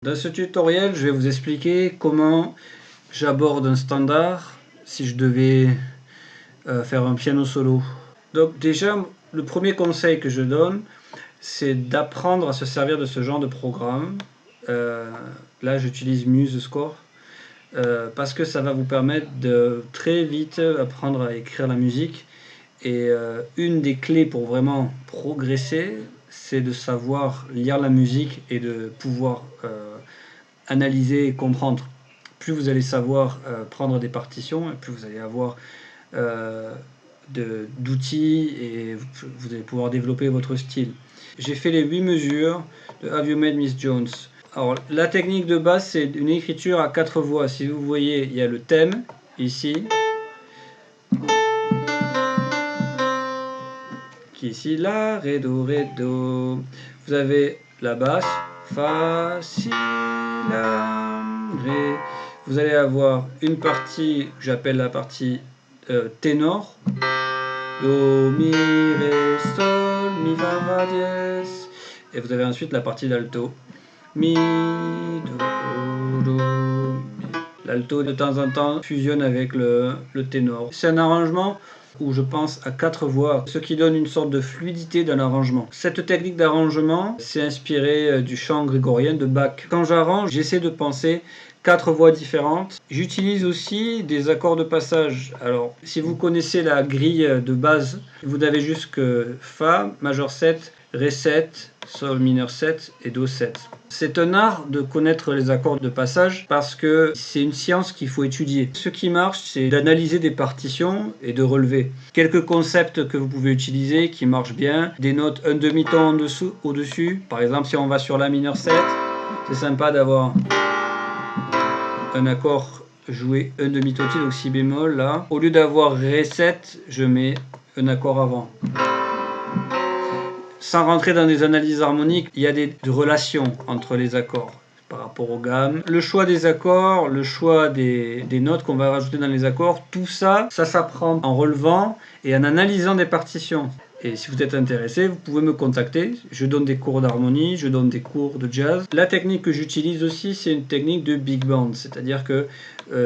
Dans ce tutoriel, je vais vous expliquer comment j'aborde un standard si je devais faire un piano solo. Donc déjà, le premier conseil que je donne, c'est d'apprendre à se servir de ce genre de programme. Là, j'utilise MuseScore parce que ça va vous permettre de très vite apprendre à écrire la musique. Et une des clés pour vraiment progresser, c'est de savoir lire la musique et de pouvoir analyser et comprendre. Plus vous allez savoir prendre des partitions, et plus vous allez avoir d'outils et vous allez pouvoir développer votre style. J'ai fait les 8 mesures de Have You Met Miss Jones. Alors la technique de base, c'est une écriture à 4 voix. Si vous voyez, il y a le thème ici, qui est ici, la, ré, do, ré, do. Vous avez la basse, fa, si, la, ré. Vous allez avoir une partie que j'appelle la partie ténor, do, mi, ré, sol, mi, fa, fa, dièse. Et vous avez ensuite la partie d'alto, mi, do, mi. L'alto de temps en temps fusionne avec le ténor. C'est un arrangement où je pense à 4 voix, ce qui donne une sorte de fluidité dans l'arrangement. Cette technique d'arrangement s'est inspirée du chant grégorien de Bach. Quand j'arrange, j'essaie de penser 4 voix différentes. J'utilise aussi des accords de passage. Alors, si vous connaissez la grille de base, vous avez juste que Fa, majeur 7, Ré 7, Sol mineur 7 et Do 7. C'est un art de connaître les accords de passage parce que c'est une science qu'il faut étudier. Ce qui marche, c'est d'analyser des partitions et de relever. Quelques concepts que vous pouvez utiliser qui marchent bien. Des notes un demi-ton en dessous, au-dessus. Par exemple, si on va sur La mineur 7, c'est sympa d'avoir un accord joué un demi-ton, donc si bémol là. Au lieu d'avoir Ré 7, je mets un accord avant. Sans rentrer dans des analyses harmoniques, il y a des relations entre les accords par rapport aux gammes. Le choix des accords, le choix des notes qu'on va rajouter dans les accords, tout ça, ça s'apprend en relevant et en analysant des partitions. Et si vous êtes intéressé, vous pouvez me contacter. Je donne des cours d'harmonie, je donne des cours de jazz. La technique que j'utilise aussi, c'est une technique de big band. C'est-à-dire que,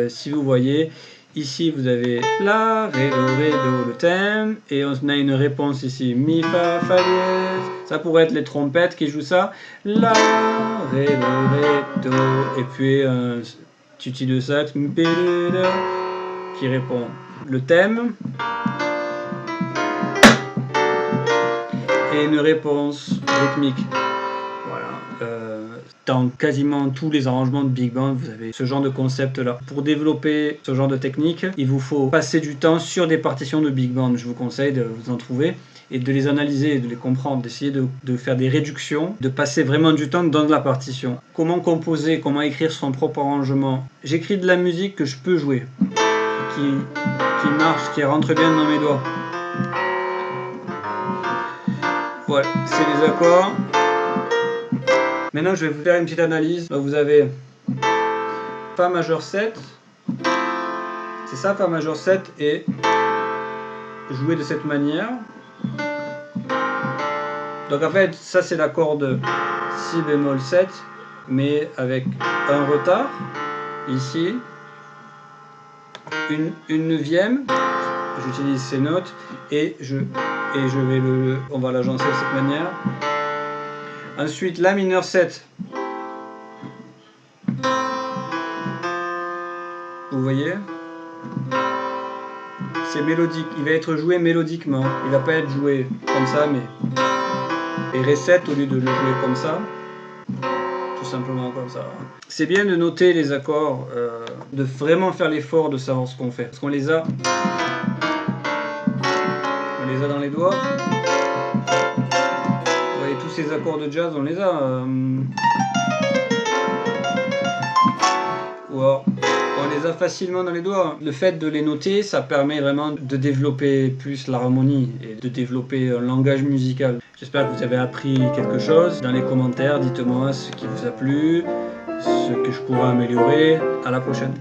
si vous voyez, ici vous avez La, Ré, Do, le thème, et on a une réponse ici, Mi, Fa, Fa dièse. Ça pourrait être les trompettes qui jouent ça. La, Ré, Do, et puis un tutti de sax qui répond le thème. Et une réponse rythmique. Voilà. Dans quasiment tous les arrangements de big band, vous avez ce genre de concept là. Pour développer ce genre de technique, il vous faut passer du temps sur des partitions de big band. Je vous conseille de vous en trouver et de les analyser, de les comprendre, d'essayer de faire des réductions, de passer vraiment du temps dans la partition. Comment composer, comment écrire son propre arrangement. J'écris de la musique que je peux jouer, qui marche, qui rentre bien dans mes doigts. Voilà, c'est les accords. Maintenant, je vais vous faire une petite analyse. Donc, vous avez Fa majeur 7. C'est ça, Fa majeur 7. Et jouer de cette manière. Donc, en fait, ça, c'est l'accord de Si bémol 7. Mais avec un retard. Ici. Une neuvième. J'utilise ces notes. Et on va l'agencer de cette manière. Ensuite, La mineur 7. Vous voyez? C'est mélodique. Il va être joué mélodiquement. Il ne va pas être joué comme ça, mais... Et Ré 7 au lieu de le jouer comme ça. Tout simplement comme ça. C'est bien de noter les accords, de vraiment faire l'effort de savoir ce qu'on fait. Parce qu'on les a... On les a dans les doigts. Vous voyez, tous ces accords de jazz, on les a. Ou alors, on les a facilement dans les doigts. Le fait de les noter, ça permet vraiment de développer plus l'harmonie et de développer un langage musical. J'espère que vous avez appris quelque chose. Dans les commentaires, dites-moi ce qui vous a plu, ce que je pourrais améliorer. À la prochaine.